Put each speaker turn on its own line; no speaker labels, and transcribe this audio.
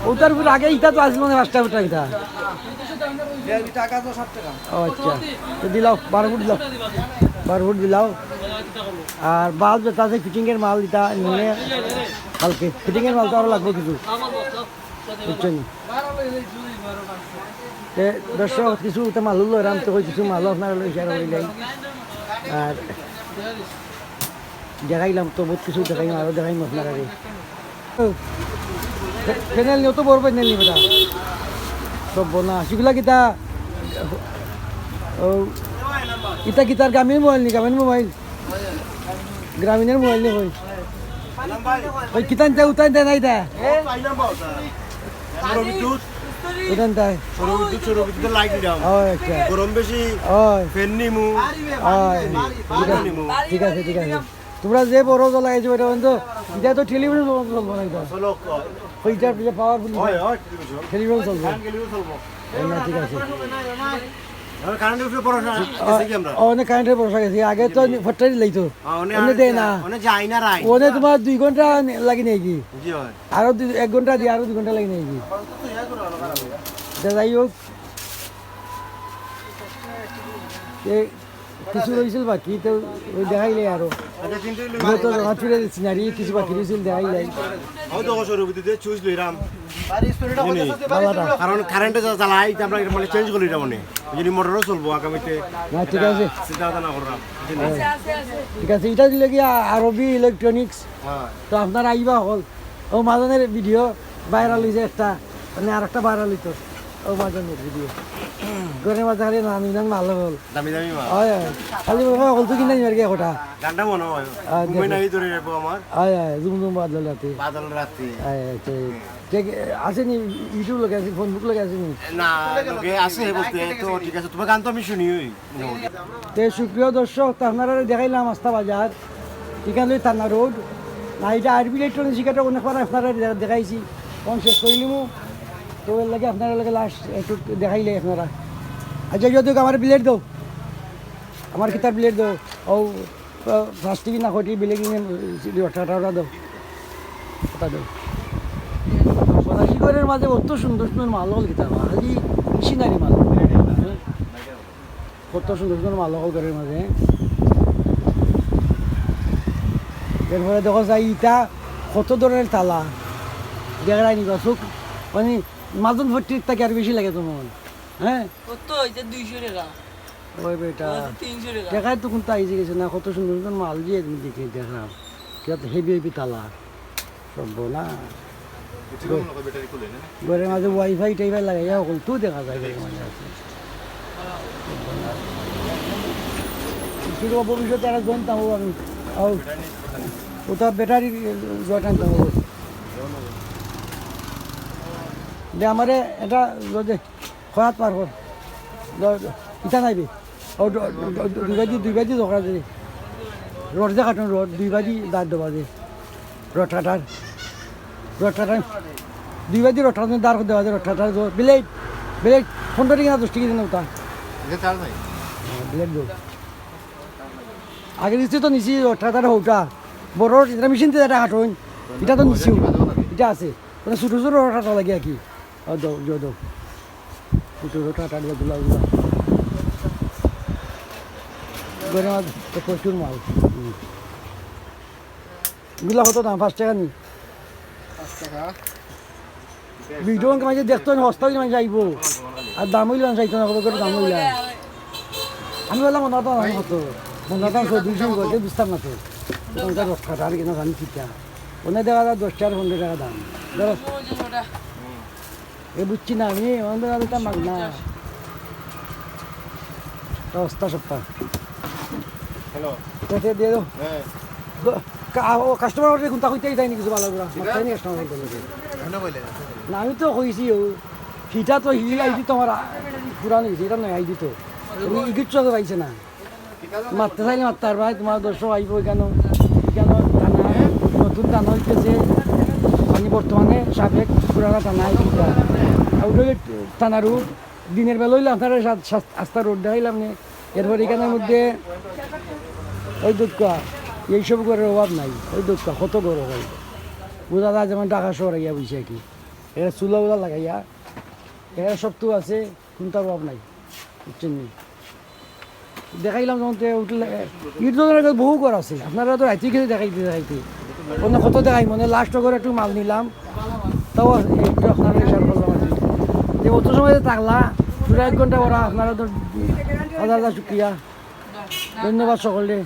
ওটার উপর আগে ইটা তো আসবে মানে 5 টাকা ওটা ইটা।
টাকা তো 60 টাকা।
ও আচ্ছা, তো দিলাও 12 ফুট দিলাও, 12 ফুট দিলাও। আর বাল্ব যেটা আছে ফিটিংয়ের মাল এটা নিয়ে কালকে ফিটিংয়ের মাল তো আরও লাগবে কিছু, বুঝছেন? দর্শক কিছু তো মাল হলো এরাম তো কিছু মাল আপনার ইশারা করিলেন। আর দেখাইলাম তো বহুত কিছু দেখাইলাম, আরও দেখাইম আপনার আগে। প্যানেল নিয়েও তো বড় প্যানেল নিবে না সব বোনা সেগুলা কিতা ও ইতা কিতার গ্রামীণ মোবাইল নি, গ্রামীণ মোবাইল গ্রামীণের মোবাইল নি কই ওই কিতান তা উতান দে নাই দা উতান তাই
সৌরবিদ্যুৎ লাইট দাও।
ও আচ্ছা
গরম বেশি
ওই
ফ্যান নিমু।
ঠিক আছে ঠিক আছে। তোমরা যে বড় জ্বলাইছো এটা কিন্তু এটা তো টেলিভিশন চলবো না, এটা
চলো
ওইটার পাওয়ারফুল
হয় হয়
টেলিভিশন চলবো।
চলবো।
ঠিক আছে
কারেন্টের উপরে পড়াশোনা আছে কি আমরা?
অনেক কারেন্টের বর্ষা গেছে, আগে তো ফটারি লাইতো অনেক দেয় না,
অনেক যাই না রাই
ওনে তোমার 2 ঘন্টা লাগি নেই কি,
জি হয়
আরো 1 ঘন্টা দিয়ে আরো 2 ঘন্টা লাগি নেই কি। যাই হোক কিছু রয়েছিল বাকি তো ওই দেখাইলে আরো তো জমা ফিরে সিনারি কিছু বাকি রয়েছিল দেখাইলে
হয়তো সৌরবিদ্যুৎ চুজ লইরাম
বাবাটা।
কারণ কারেন্টে যা জ্বালাই আমরা মানে চেঞ্জ করি এটা মানে যদি মোটরও চলবো আগামীতে
না ঠিক আছে
চিন্তা ভাবনা না করলাম।
ঠিক আছে, এটা দিলে কি আরবি ইলেকট্রনিক্স
হ্যাঁ
তো আপনার আইবা হল ও মাজনের ভিডিও ভাইরাল হয়েছে একটা, মানে আর একটা ভাইরাল হইতো ও মাজনের ভিডিও ঘরের মাঝে খালি নাম ইনাম ভালো হল
দামি দামি মাল
হয় হয় খালি হল তো কিনা নিবার গিয়ে কোটা
গানটা মনে হয়
আর
ঘুমাই নাই ধরে রাখবো আমার
হয় হয় জুম জুম বাদল রাতে
বাদল রাত্রি
আসেনি ইউটিউব লোকে আছে ফেসবুক লোকে আসেনি।
না লোকে আছে বলতে তো ঠিক আছে তোমার গান তো আমি শুনি ওই
তো সুপ্রিয় দর্শক তো আপনারা দেখাইলাম আস্থা বাজার এখানে থানা রোড না, এটা আরবি ইলেকট্রনিক্স শিকারটা অনেকবার আপনারা দেখাইছি কোন শেষ করিলিমু তো এর লাগে আপনারা লাগে লাস্ট একটু দেখাইলে আপনারা। আচ্ছা যদি আমার বিলেট দাও, আমার কিতার বিলেট দাও ও প্লাস্টিক না কটি বিলে কিনে টাটা দাও ওটা দাও। ফরাসিগরের মাঝে অত সুন্দর সুন্দর মাল হল কিতাব খালি মেশিনারি মাল, কত সুন্দর সুন্দর মাল হল ঘরের মাঝে। এরপরে দেখো যাই ইটা কত ধরনের তালা দেখাই নিবা চোখ মানে মাজন ভর্তির থেকে আর বেশি লাগে তোমার। হ্যাঁ
কত এটা 200 টাকা,
ওই বেটা
300 টাকা।
দেখাই তো কোনটা আইসে গেছে না, কত সুন্দর সুন্দর মাল দিয়ে তুমি দেখে দেখলাম কত হেভি হেভি তালা সব না ঘরের মাঝে ওয়াইফাই টাইফাই লাগাই সকল তো দেখা যায় ঘরের মাঝে আছে। কিন্তু ভবিষ্যতে একটা জানতাম আমি ওটা ব্যাটারি জয় টানতাম যে আমারে এটা যদি খয়াত পারব ইটা নাইবে ও 2 বাজি দরকার যদি রড যে কাটুন রড 2 বাজি দাঁত দেওয়া যে রড কাটার 2 বাজি রড কাটার দাঁড় দেওয়া যায় রড কাটার বিলেট বিলেট 15 টাকা 10 টাকা দিন ওটা বিলেট দেব আগে দিচ্ছি তো নিছি রড কাটার ওটা বড় এটা মেশিন দিয়ে এটা কাটুন এটা তো নিছি এটা আছে মানে ছোটো ছোটো রড কাটা লাগে আর কি দাও দাও ছোটো ছোটো কাটা দিয়ে গুলা গুলা ঘরের মাঝে প্রচুর মাল গুলা হতো দাম 5 টাকা নি ভিডিও মাঝে দেখতো না হস্তা মানে যাইবো আর দাম হইলাম যাইতো না কত করে দাম হইলাম আমি বললাম মনে হতো আমি হতো মনে হতাম 200 করতে বুঝতাম না তো তখন 10 টাকা আর কিনা জানি ঠিক ওনে দেখা যায় 10 টাকা 15 টাকা দাম ধরো এ বুঝছি না আমি আমাদের আলুটা মাগ না অবস্থা সপ্তাহ
হ্যালো
দিয়ে দাও
হ্যাঁ
ও কাস্টমার অর্ডার কোনটা হইতেই যায়নি কিছু ভালো করে মাথায় নি কাস্টমার না আমি তো কইছি ও হিটা তো হিল আইডি তো আমার পুরানো গেছে এটা নয় আইডি তো তুমি ইগিট চোখে পাইছে না মারতে চাইলে মারতে আর ভাই তোমার দর্শক আইব কেন কেন টানা নতুন টানা হইতেছে মানে বর্তমানে সাবেক পুরানা টানা আইডিটা ওটা টানা রুট দিনের বেলা হইলে আপনারা আস্তা রোড দেখাইলাম নে এরপর এখানের মধ্যে ওই দুধকা এইসব ঘরের অভাব নাই, ওই দুধকা কত গরম হয় বোঝা যায় যেমন ঢাকা শহরে গিয়া বুঝছে কি এরা চুলা উলা লাগাইয়া এরা সব তো আছে চিন্তার অভাব নাই বুঝছেন নি দেখাইলাম যখন উঠলে ইট ধরনের বহু ঘর আছে আপনারা তো রাইতে খেতে দেখাইতে অন্য কত দেখাই মানে লাস্ট করে একটু মাল নিলাম তাও একটু আপনারা হিসাব করলাম আর কি যে অত সময় যে থাকলা পুরো 1 ঘন্টা ওরা আপনারা তো হাজার হাজার শুক্রিয়া ধন্যবাদ সকলে